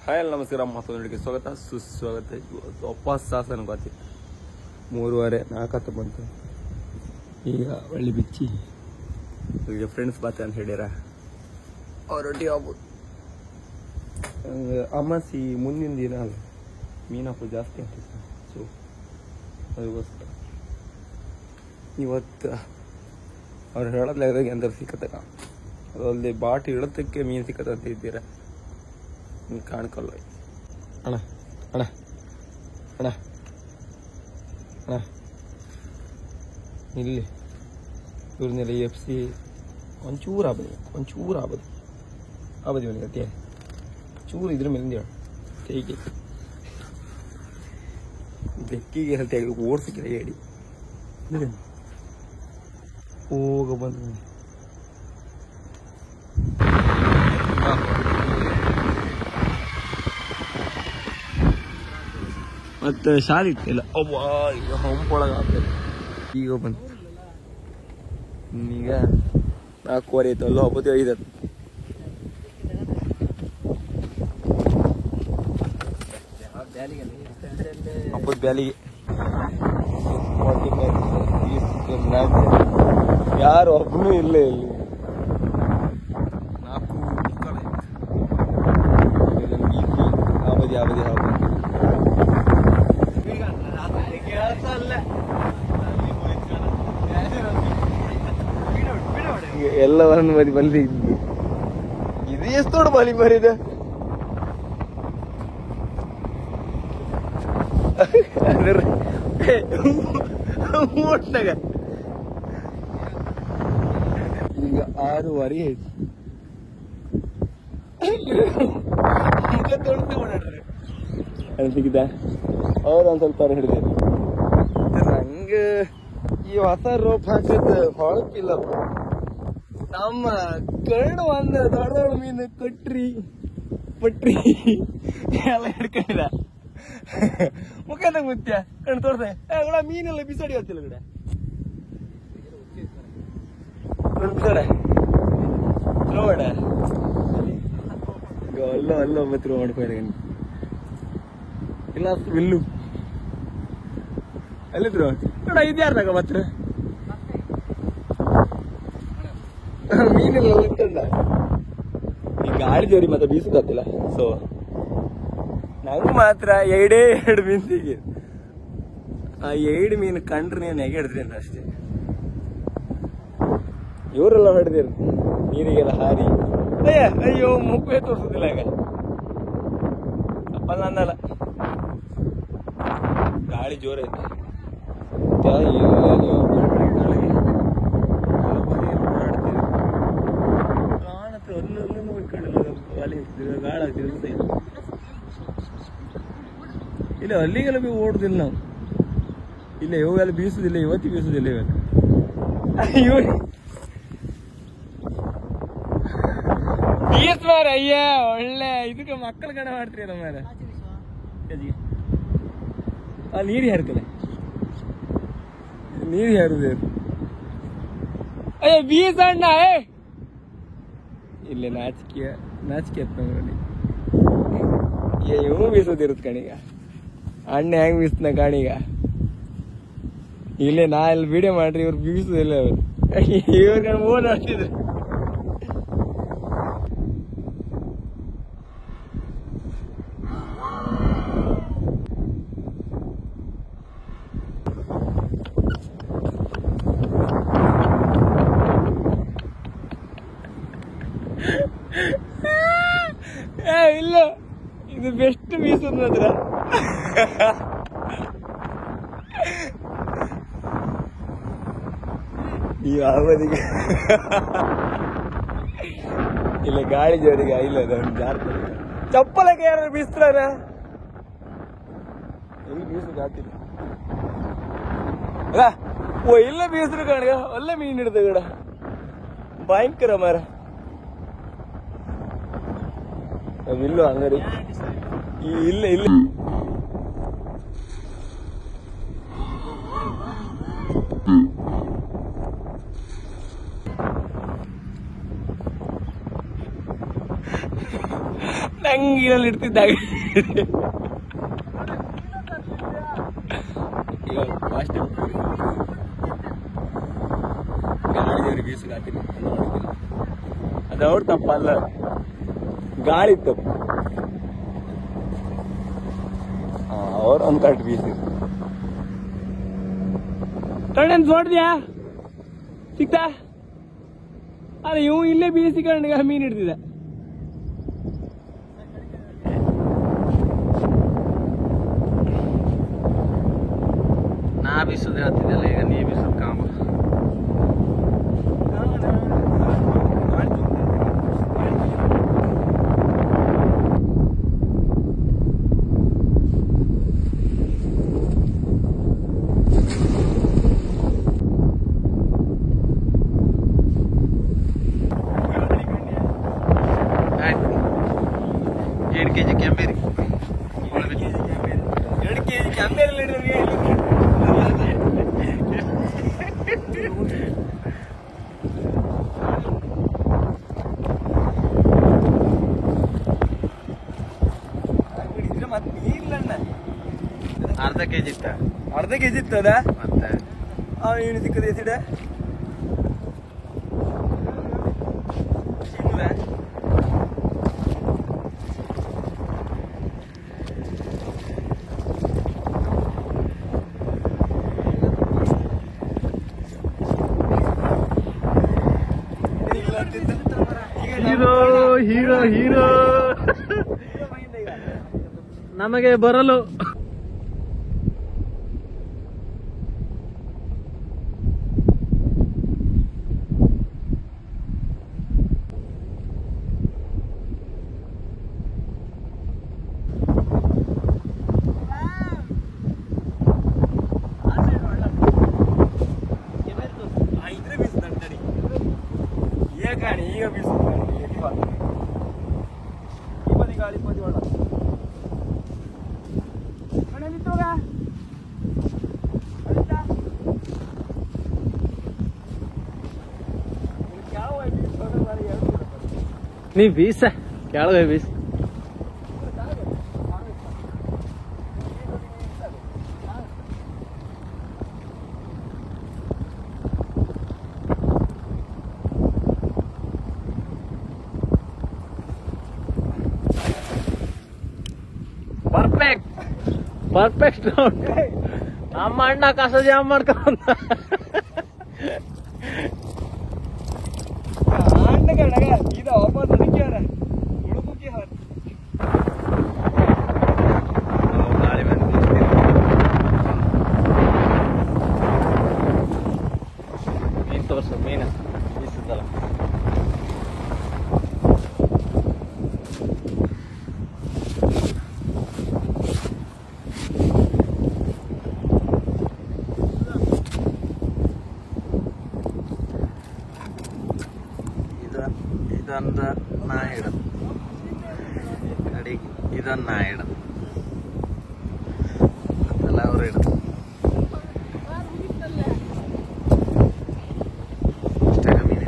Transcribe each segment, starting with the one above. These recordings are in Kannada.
ಹಾಯ್ ಎಲ್ಲ ನಮಸ್ಕಾರ, ಮತ್ತೊಂದರಿಗೆ ಸ್ವಾಗತ ಸುಸ್ವಾಗತ. ವಾಪಸ್ ಸಾಸನ ಗಾತಿ 3:30-4 ಬಂತು. ಈಗ ಒಳ್ಳೆ ಬಿಚ್ಚಿ ಈಗ ಫ್ರೆಂಡ್ಸ್ ಬಾತೆ ಅಂತ ಹೇಳ್ಯಾರ. ಅವರೊಟ್ಟಿಗೆ ಆಗ್ಬೋದು. ಅಮಾಸಿ ಮುಂದಿನ ದಿನ ಅಲ್ಲ, ಮೀನಪ್ಪ ಜಾಸ್ತಿ ಆಗ್ತಿತ್ತು. ಸೊ ಅದಕ್ಕೋಸ್ಕರ ಇವತ್ತು ಅವ್ರು ಹೇಳೋದ್ಲಾಗ ಅಂದ್ರೆ ಸಿಕ್ಕತ್ತಕ ಅದಲ್ಲದೆ ಬಾಟಿ ಇಳತಕ್ಕೆ ಮೀನು ಸಿಕ್ಕತ್ತ ಅಂತ ಇದ್ದೀರ. ಕಾಣ್ಕೊಲ್ಲ. ಅಣ್ಣ ಅಣ್ಣ ಅಣ್ಣ ಅಣ್ಣ ಇಲ್ಲಿ ಇವ್ರನ್ನೆಲ್ಲ ಎಫ್ ಸಿ ಒಂಚೂರು ಆಬದಿ ಅವನಿಗೆ ಚೂರು ಇದ್ರ ಮೇಲೆ ಹೇಗೆ ಬೆಕ್ಕಿಗೆ ಹೇಳ್ತಾ ಓಡಿಸಿದ್ರೆ ಹೇಳಿ ಹೋಗ ಬಂದ ಮತ್ತೆ ಶಾಲೆ ಇಟ್ಟಿಲ್ಲ. ಅವ್ವಾ ಈಗ ಹೊಂಪೊಳಗ ಆಗ್ತದೆ. ಈಗ ಬಂತು ಈಗ 4:15 ಆಯ್ತು. ಅಲ್ಲೋ ಹಬ್ಬದ 5 ಹಬ್ಬದ ಬ್ಯಾಲಿಗೆ ಯಾರು ಒಬ್ಬನೂ ಇಲ್ಲ ಇಲ್ಲಿ. 4 ಅವಧಿ ಎಲ್ಲ ಒಂದು ಮರಿ ಬಲ್ಲಿ ಇದು ಎಷ್ಟು ದೊಡ್ಡ ಬಲಿ ಮರಿದ. ಈಗ 6:30 ಆಯ್ತು. ಸಿಕ್ಕಿದ ಅವ್ರು ಒಂದ್ ಸ್ವಲ್ಪ ಹಿಡಿದ. ನಂಗೆ ಈ ಹೊಸ ರೋಪ್ ಹಾಕದ್ ಹೊಳಕಿಲ್ಲ. ನಮ್ಮ ಕಣ್ಣು ಒಂದು ದೊಡ್ಡ ದೊಡ್ಡ ಮೀನು ಪಟ್ರಿ ಎಲ್ಲ ಹಿಡ್ಕೊಂಡಿದ. ಮುಖದ ಮುತ್ಯ ಕಣ್ಣು ತೋರ್ಸೆ ಮೀನೆಲ್ಲ ಬಿಸಾಡಿ ಹೋಗ್ತಿಲ್ಲ ಕಡೆ ಬಿಸಾಡ ನೋಡ ಅಲ್ಲ ಬತ್ತಿರ ಮಾಡ್ಕೊಂಡ ಇಲ್ಲ ವಿಲ್ಲು ಅಲ್ಲಿದ್ರು ನೋಡ. ಇದ್ಯಾರ್ದಾಗ ಮಾತ್ರ ಮೀನೆಲ್ಲ ಇಟ್ಟಲ್ಲ. ಈ ಗಾಳಿ ಜೋರಿ ಮತ್ತೆ ಬೀಸಕತ್ತಿಲ್ಲ. ಸೊ ನಂಗೆ ಮಾತ್ರ 2 ಮೀನು ಸಿಗಿ. ಆ 2 ಮೀನು ಕಂಡ್ರೆ ನೀನು ಹೇಗೆ ಹಿಡಿದ್ರಿ ಅಂತ ಅಷ್ಟೇ. ಇವರೆಲ್ಲ ಹೊಡೆದಿರು ನೀರಿಗೆಲ್ಲ ಹಾರಿ ಅಯ್ಯೋ ಮುಖವೇ ತೋರಿಸೋದಿಲ್ಲ. ಈಗ ಅಪ್ಪ ನನ್ನಲ್ಲ ಗಾಳಿ ಜೋರ ಐತೆ. ಇಲ್ಲ ಅಲ್ಲಿಗೆಲ್ಲ ಓಡುದಿಲ್ಲ ನಾವು. ಇಲ್ಲ ಇವೆಲ್ಲ ಬೀಸುದಿಲ್ಲ, ಇವತ್ತಿ ಬೀಸುದಿಲ್ಲ. ಇವೆಲ್ಲ ಬೀಸ್ ಮಾರ. ಅಯ್ಯ ಒಳ್ಳೆ ಇದಕ್ಕೆ ಮಕ್ಕಳ ಗಣ ಮಾಡ್ತೀರಿ ನಮ್ಮ ಮೇಲೆ. ಆ ನೀರು ಹಾರ್ತದೆ, ನೀರು ಹಾರುದೇ. ಅಯ್ಯ ಬೀಸ್ ಅಣ್ಣ. ಇಲ್ಲೇ ನಾಚಿಕೆ ಎತ್ತ ಇವು ಬೀಸೋದಿರುತ್ತೆ ಕಣೀಗ. ಅಣ್ಣ ಹೆಂಗ್ ಬೀಸ್ನ ಕಾಣೀಗ. ಇಲ್ಲೇ ನಾ ಇಲ್ಲಿ ವಿಡಿಯೋ ಮಾಡ್ರಿ, ಇವ್ರು ಬೀಸುದಿಲ್ಲ. ಇವ್ರ ಓಡಾಡ್ತಿದ್ರು. ಇಲ್ಲ ಇದು ಬೆಸ್ಟ್ ಬೀಸದ ಮಾತ್ರ. ಈ ಅವಧಿಗೆ ಇಲ್ಲ ಗಾಳಿ ಜೋರಿಗೆ ಇಲ್ಲ ಜಾರ್ತ ಚಪ್ಪಲಕ್ಕೆ ಯಾರು ಬೀಸ್ತಾರ. ಎಲ್ಲಿ ಬೀಸುದು ಆಗ್ತಿಲ್ಲ. ಓ ಇಲ್ಲ ಬೀಸ್ರು ಕಣಗ ಒಳ್ಳೆ ಮೀನು ಹಿಡ್ದ ಗಡ ಭಯಂಕರ ಮಾರ. ಇಲ್ಲೂ ಅಂಗಡಿ ಇಲ್ಲ ಟ್ಯಾಂಗಿನಲ್ಲಿ ಇಡ್ತಿದ್ದಾಗ ಗಾಳಿ ದೇವ್ರಿಗೆ ಬೀಸುಗಾತೀನಿ ಅದು ಅವ್ರ ತಪ್ಪಲ್ಲ, ಗಾಳಿ ತಪ್ಪು. ಅವ್ರು ಒಂದು ಕರೆಕ್ಟ್ ಬೀಸಿ ಕಣ್ಣನ್ ನೋಡಿದ್ಯಾ ಸಿಕ್ತಾ? ಅದೇ ಇವು ಇಲ್ಲೇ ಬೀಸಿ ಕಣ್ಣಿಗೆ ಮೀನು ಹಿಡ್ತಿದ್ದ. ನಾ ಬೀಸೋದು ಹೇಳ್ತಿದ್ದಲ್ಲ, ಈಗ ನೀ ಬೀಸೋದು ಕಾಮ. ಎರಡು ಕೆಜಿ ಕೆಂಬೇರಿ, 2 ಕೆಜಿ ಕೆಂಬೇರಿ ಮತ್ತೆ ನೀರ್ಲಣ್ಣ ಅರ್ಧ ಕೆಜಿ ಇತ್ತದ ಮತ್ತೆ ಏನು ಸಿಕ್ಕದೆ ಸಿಡ ಹೀರೋ ಹೀರೋ ನಮಗೆ ಬರಲು. ಈಗ ಗಾಳಿ ಪದಿ ಒಳ್ಳ ನೀ ಬೀಸ ಕೆಳಗೆ ಬೀಸ. ಪರ್ಫೆಕ್ಟ್ ನಮ್ಮ ಅಣ್ಣ ಕಸ ಜಾಮ್ ಮಾಡ್ಕೊಂಡ ಇದು ವಾಪಸ್ ಅದಕ್ಕೆ ಹುಡುಕಿ ಗಾಳಿ ಬಂದು ಮೀನು ತೋರ್ಸ ಮೀನು ಬೀಸುತ್ತಲ್ಲ. ಇದೊಂದು ನಾ ಹಿಡದು ಕಡೆಗೆ ಇದೊಂದು ನಾ ಹಿಡದು ಅದೆಲ್ಲ ಅವ್ರು ಹಿಡದು ಅಷ್ಟೇ ಮೀನಿದೆ.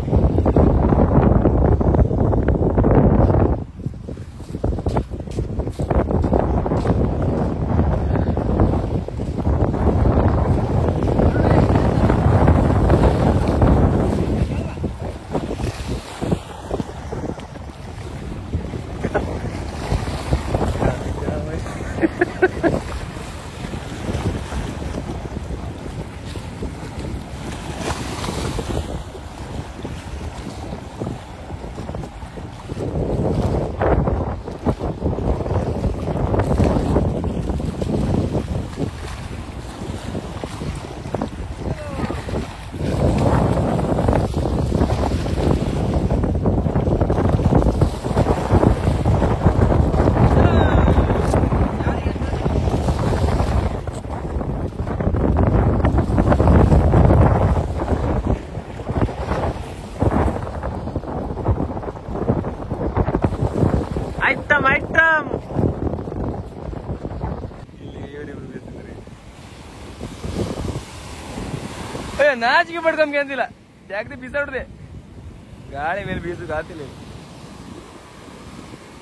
ಐಟಮ್ ನಾಚಿಕೆ ಪಡ್ಕೊಂಡ್ ಅಂದಿಲ್ಲ ಯಾಕೆ ಬೀಸಾಡ್ದೆ ಗಾಳಿ ಮೇಲೆ ಬೀಸು ಗಾತಿಲ್ಲ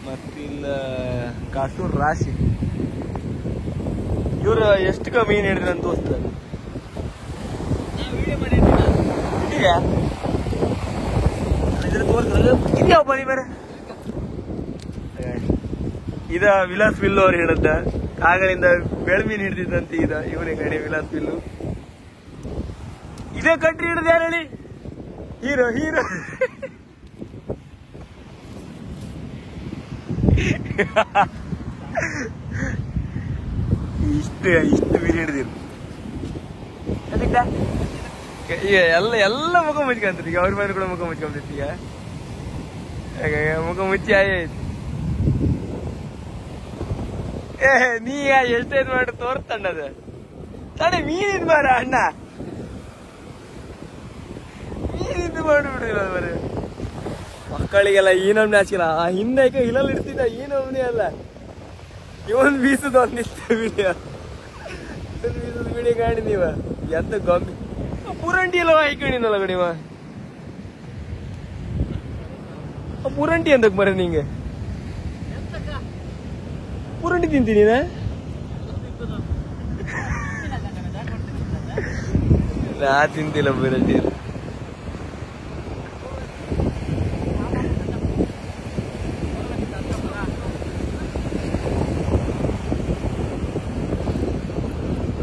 ಮತ್ತಿಲ್ಲ ಕಾಸೂರ್ ರಾಶಿ. ಇವ್ರು ಎಷ್ಟು ಮೀನು ಹಿಡಿದ್ರು ಅಂತ ತೋರಿಸ್ತಾರೆ. ಇದ್ಯಾವ ಬನ್ನಿ ಬೇರೆ ಇದ ವಿಲಾಸ್ ಬಿಲ್ಲು ಅವ್ರು ಹಿಡದ್ದ. ಆಗಲಿಂದ ಬೆಳ್ಮೀನ್ ಹಿಡ್ದಿದ್ದಂತೆ ಇವನೇ ಕಡೆ ವಿಲಾಸ್ ಬಿಲ್ಲು. ಇದೇ ಕಟ್ರಿ ಹಿಡ್ದು ಯಾರು ಹೇಳಿ? Hero hero. ಇಷ್ಟು ಮೀನು ಹಿಡ್ದಿರು ಈಗ ಎಲ್ಲ ಮುಖ ಮುಚ್ಕೊಂತ. ಈಗ ಅವ್ರ ಮನೆ ಕೂಡ ಮುಖ ಮುಚ್ಕೊಂತೈತಿ. ಈಗ ಮುಖ ಮುಚ್ಚಿ ಆಯ್ತು. ನೀ ಎಷ್ಟೇದ್ ಮಾಡಿ ತೋರ್ತಣ್ಣದ ತಡೆ ಮೀನಿದ್ ಮಾರ ಅಣ್ಣ. ಮೀನಿದ್ದು ಮಾಡಿಬಿಡ್ರಿಲ್ಲ ಬರೀ ಮಕ್ಕಳಿಗೆಲ್ಲ ಈ ನಮ್ನೆ ಹಾಕಿಲ್ಲ. ಆ ಹಿಂದೆ ಹಿಲಲ್ಲಿ ಇಡ್ತಿದ್ದ ಈ ನಮ್ನೆ ಅಲ್ಲ. ಇವನ್ ಬೀಸದ ಒಂದ್ ನಿಂತ ವಿಡಿಯೋ ಬೀಸದ ವಿಡಿಯೋ ಕಾಣಿದೀವ. ಎಂತ ಗೊಂಬಿ ಪುರಂಟಿ ಎಲ್ಲ ಹಾಕೊಂಡಿನಲ್ಲ ಕಡಿವ. ಪುರಂಟಿ ಅಂತಕ್ ಬರ ನಿಂಗೆ ಪುರಂಟಿ ತಿಂತೀನಿ ನಾ ತಿಂತಿಲ್ಲ ಪುರಂಟಿ.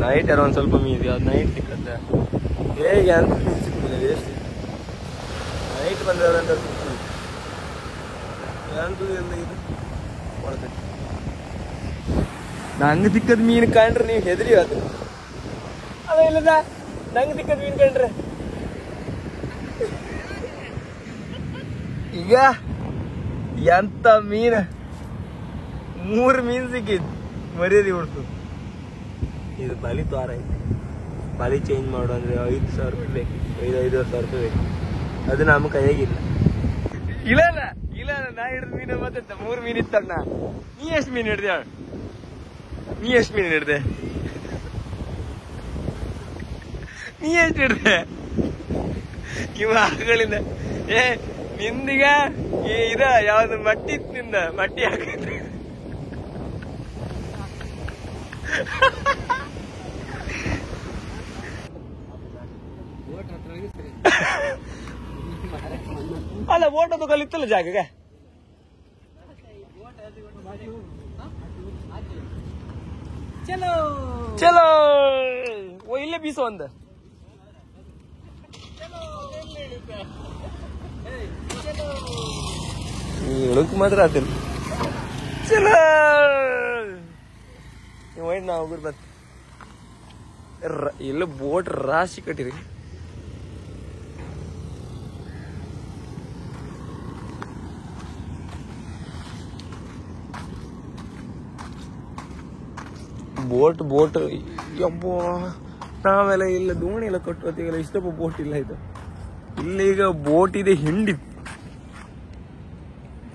ನೈಟ್ ಯಾರೋ ಒಂದ್ ಸ್ವಲ್ಪ ಮೀನು ಅದು ನೈಟ್ ಸಿಕ್ಕತ್ತೆ. ಹೇಗೆ ಅಂತ ಮೀನು ಸಿಕ್ಕಿಲ್ಲ. ವೇಸ್ಟ್ ನೈಟ್ ಬಂದವರಂತ ಸಿಕ್ಕಿಲ್ಲ. ಇದು ಒಳಗಡೆ ನಂಗೆ ಸಿಕ್ಕದ ಮೀನು ಕಂಡ್ರೆ ನೀವು ಹೆದರಿ ಅದು ಅದ ಇಲ್ಲದ. ನಂಗೆ ಸಿಕ್ಕದ ಮೀನು ಕಂಡ್ರೆ ಈಗ ಎಂತ ಮೀನು 3 ಮೀನು ಸಿಕ್ಕಿದ್ ಮರ್ಯಾದೆ ಉಳ್ತು. ಇದು ಬಲಿ ದ್ವಾರ ಐತೆ. ಬಲಿ ಚೇಂಜ್ ಮಾಡು ಅಂದ್ರೆ 5,000 ರೂಪಾಯಿ ಬೇಕು. 5,000 ರೂಪಾಯಿ ಬೇಕು. ಅದು ನಮ್ಮ ಕೈಯಾಗಿಲ್ಲ. ಇಲ್ಲ ಇಲ್ಲ ನಾ ಹಿಡಿದ ಮೀನು ಮತ್ತೆ 3 ಮೀನು ಇತ್ತಣ್ಣ. ನೀ ಎಷ್ಟು ಮೀನು ಹಿಡ್ದೆ? ನೀ ಎಷ್ಟು ಮೀನು ಹಿಡ್ದೆ? ನೀ ಎಷ್ಟು ಹಿಡ್ದೆ? ಇವ ಆಗಳಿಂದ ನಿಂದೀಗ ಇದ ಯಾವ್ದು ಮಟ್ಟಿ ಇತ್ತು ನಿಂದ ಮಟ್ಟಿ ಹಾಕಿದ್ರೆ ಅಲ್ಲ ಓಟೋದು ಕಲಿತ್ತಲ್ಲ ಜಾಗಗೆ. ಚಲೋ ಓ ಇಲ್ಲೇ ಬೀಸೋ ಒಂದ. ಹೇಳಕ್ ಮಾತ್ರ ಆತಿಲ್ಲ. ಚಲೋ ವೈಟ್ ನಾವು ಹೋಗ್ಬಿಟ್ಟು ಬತ್ ಇಲ್ಲ ಬೋಟ್ ರಾಶಿ ಕಟ್ಟಿರಿ. ಬೋಟ್ ಯಬ್ಬ ನಾವೆಲ್ಲ ಇಲ್ಲ ದೋಣಿ ಎಲ್ಲ ಕಟ್ಟುವತ್ತಿಗೆಲ್ಲ ಇಷ್ಟಪ್ಪ ಬೋಟ್ ಇಲ್ಲ. ಇದು ಇಲ್ಲಿ ಈಗ ಬೋಟ್ ಇದೆ ಹಿಂಡಿ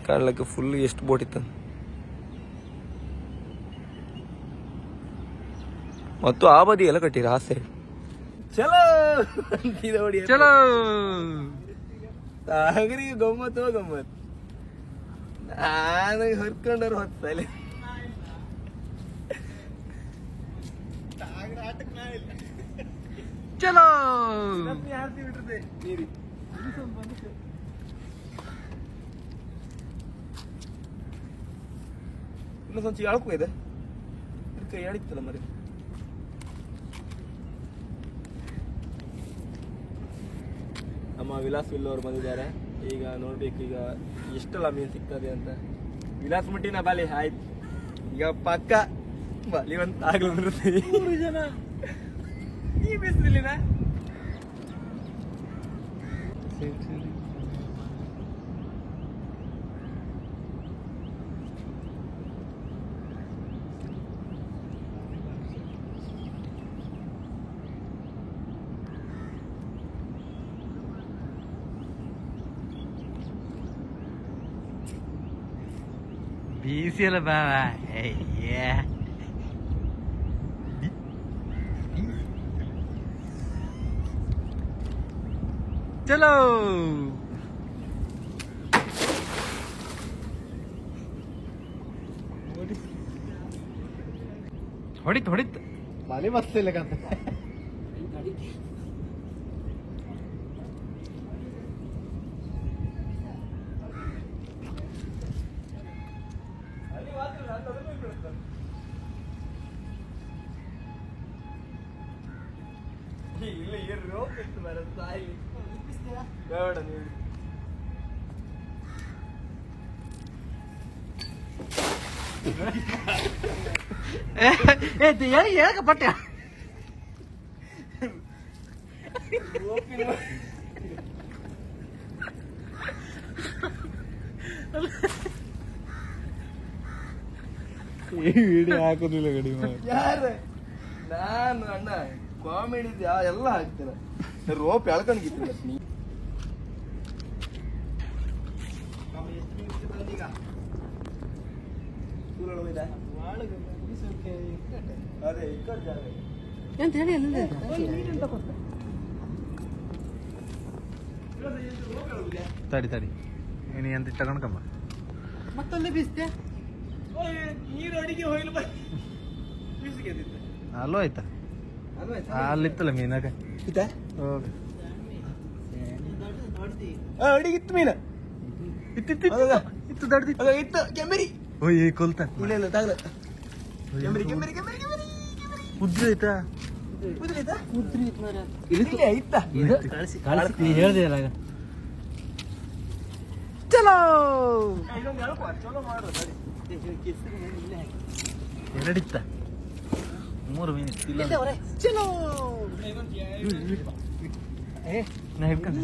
ಕಾಣ್ಲಕ್ಕೆ ಫುಲ್ ಎಷ್ಟು ಬೋಟ್ ಇತ್ತ. ಮತ್ತು ಆ ಬದಿ ಎಲ್ಲ ಕಟ್ಟಿರ ಆ ಸೈಡ್. ಚಲೋ ಚಲೋ ಸಾಗರಿಗೆ ಗಮ್ಮತ್ತು ಗಮ್ಮತ್. ನಾನು ಹೊರ್ಕೊಂಡವ್ರು ಹೊತ್ತಲೆ ಚಲೋ ಯಾರ್ತಿ ಬಿಟ್ಟಿರ್ತೆ ನೀರಿ ಇನ್ನೊಂದು ಯಾಳಕ್ಕೂ ಇದೆ ಕೈ ಆಡಿತ್ತಲ್ಲ ಮರಿ. ನಮ್ಮ ವಿಲಾಸ್ ವಿಲ್ ಅವ್ರು ಬಂದಿದ್ದಾರೆ. ಈಗ ನೋಡ್ಬೇಕು ಈಗ ಎಷ್ಟೆಲ್ಲ ಮೀನು ಸಿಗ್ತದೆ ಅಂತ. ವಿಲಾಸ್ ಮುಟ್ಟಿನ ಬಾಲಿ ಆಯ್ತು ಈಗ ಪಕ್ಕ ಬಾಲಿ ಅಂತ ಆಗ್ಲ ಬರುತ್ತೆ. 3 ಜನ ಈ ಬಿಸಿಲಿನ ಬೀಸಿ ಅಲ್ಲ ಬಾವ. ಚಲೋ ಹೊಡಿತ್ ಮಾಲಿ ಬಸ್ತಿಲ್ಲ ಕಂತ ಹೇಳಕ ಪಟ್ಟ ವಿಡಿಯೋ ಹಾಕೋದಿಲ್ಲ ಗಡಿ ಯಾರ ನಾನು ಅಣ್ಣ ಕಾಮಿಡಿ ಎಲ್ಲ ಹಾಕ್ತೇನೆ ರೋಪ್ ಎಳ್ಕೊಂಡಿದ್ದಿಲ್ಲ ನೀ ಅದೇ ಎಂತ ಹೇಳಿ ತಡಿ ನೀನು ಎಂತ ತಗೊಂಡ್ಕಮ್ಮ ಮತ್ತೊಂದೇ ಬೀಸ್ತೆ ನೀರು ಅಡಿಗೆ ಹೋಗಿಲ್ಲ ಅಲ್ಲೂ ಆಯ್ತಾ ಅಲ್ಲಿತ್ತಲ್ಲ ಮೀನಾಗ ಹೋಗಿ ಅಡಿಗಿತ್ತು ಮೀನ ಇತ್ತು ದಡ್ದಿ ಇತ್ತು ಕೆಂಬರಿ ಓಯ್ ಕೊಲ್ತ ಇಲ್ಲ ತಾಗಲ ಕೆಂಬರಿ ಉದ್ರಿ ಆಯ್ತಾ ಹೇಳ್ದೆ ಅಲ್ಲ ಚಲೋ ಎರಡಿತ್ತ 3 ಮೀನು ಇಲ್ಲ ಚಲೋ ನಾ ಹಿಡ್ಕೊಂಡು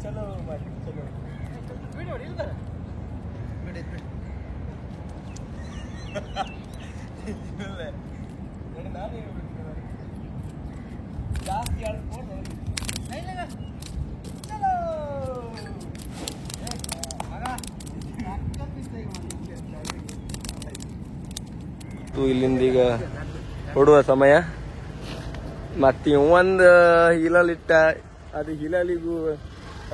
ಚಲೋ ಮಾಡಿ ಚಲೋ ವಿಡಿಯೋ ಇಲ್ಲ ಜಾಸ್ತಿ ಚಲೋ ಇಲ್ಲಿಂದ ಈಗ ಹೊಡುವ ಸಮಯ ಮತ್ತೆ ಒಂದು ಹಿಲಲಿಟ್ಟ ಅದು ಹಿಲಲಿಗೂ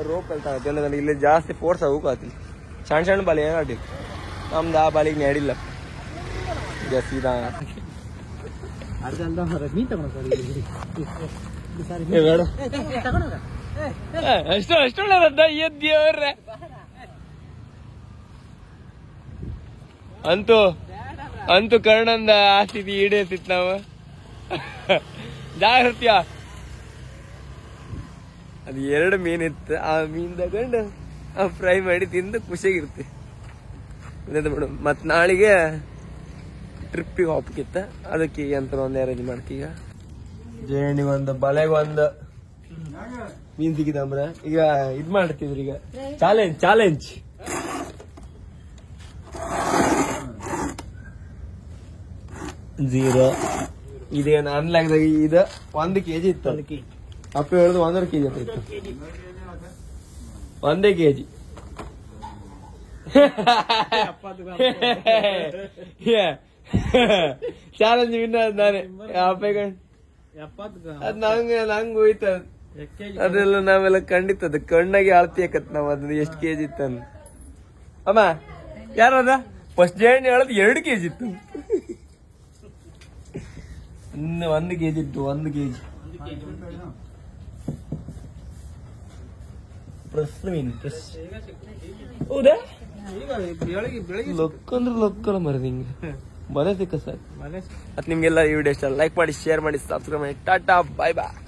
ರೋಪ್ ಕಲ್ತಾಗತ್ತೆ ಅಂದ್ರೆ ಇಲ್ಲಿ ಜಾಸ್ತಿ ಫೋರ್ಸ್ ಹೋಗತ್ತಿಲ್ಲ ಸಣ್ಣ ಬಾಲಿ ಏನು ಆಡಿಲ್ಲ ನಮ್ದು ಆ ಬಾಲಿಗೆ ನಡಿಲ್ಲ ಈಗ ಸೀದಾ ಅಷ್ಟೊಳ್ಳೆ ಎದ್ದೇವ್ರೆ ಅಂತೂ ಕರ್ಣಂದ ಆಸ್ತಿತಿ ಈಡೇರ್ತಿತ್ತು ನಾವು ಜಾಗ್ರತ್ಯ ಅದು 2 ಮೀನಿತ್ತು ಆ ಮೀನ್ ತಗೊಂಡು ಫ್ರೈ ಮಾಡಿ ತಿಂದು ಖುಷಿಯಾಗಿರುತ್ತೆ ಮೇಡಮ್ ಮತ್ತು ನಾಳೆಗೆ ಟ್ರಿಪ್ಪಿಗೆ ಹೋಗ್ಬೇಕಿತ್ತ ಅದಕ್ಕೆ ಈಗ ಅಂತ ಒಂದು ಅರೇಂಜ್ ಮಾಡ್ತೀಗ ಜೇಣಿಗೆ ಒಂದು ಬಲೆಗೆ ಒಂದು ಮೀನ್ ಸಿಕ್ಕಿದಂಬ್ರ ಈಗ ಇದ್ ಮಾಡ್ತಿದ್ರಿ ಈಗ ಚಾಲೆಂಜ್ ಜೀರೋ ಇದೇನು ಅನ್ಲಾಗ್ದಾಗ ಇದು 1 kg ಇತ್ತು ಅಪ್ಪ ಹೇಳಿದ್ರು 1.5 kg ಹತ್ರ ಇತ್ತು 1 kg ಚಾಲೆಂಜ್ ವಿನ್ ನಾನೇ ಅಪ್ಪ ಅದ್ ನಂಗೆ ಹೋಯ್ತ ಅದೆಲ್ಲ ನಾವೆಲ್ಲ ಖಂಡಿತದ ಕಣ್ಣಾಗಿ ಅಳ್ತಿಯಕತ್ ನಾವ್ ಅದನ್ನ ಎಷ್ಟು ಕೆಜಿ ಇತ್ತಂದ್ ಅಮ್ಮ ಯಾರದ ಫಸ್ಟ್ ಜೇಣಿ ಹೇಳದ್ 2 kg ಇತ್ತು 1 kg ಇತ್ತು 1 kg ಪ್ರಶ್ನೆ ಮೀನು ಹೌದಾ ಲೊಕ್ಕಲ್ಲ ಮರ ನಿಂಗೆ ಮನೆ ಸಿಕ್ಕ ಸರ್ ಅದ್ ನಿಮ್ಗೆಲ್ಲ ಈ ವಿಡಿಯೋ ಇಷ್ಟ ಲೈಕ್ ಮಾಡಿ ಶೇರ್ ಮಾಡಿ ಸಬ್ಸ್ಕ್ರೈಬ್ ಮಾಡಿ ಟಾಟಾ ಬಾಯ್ ಬಾಯ್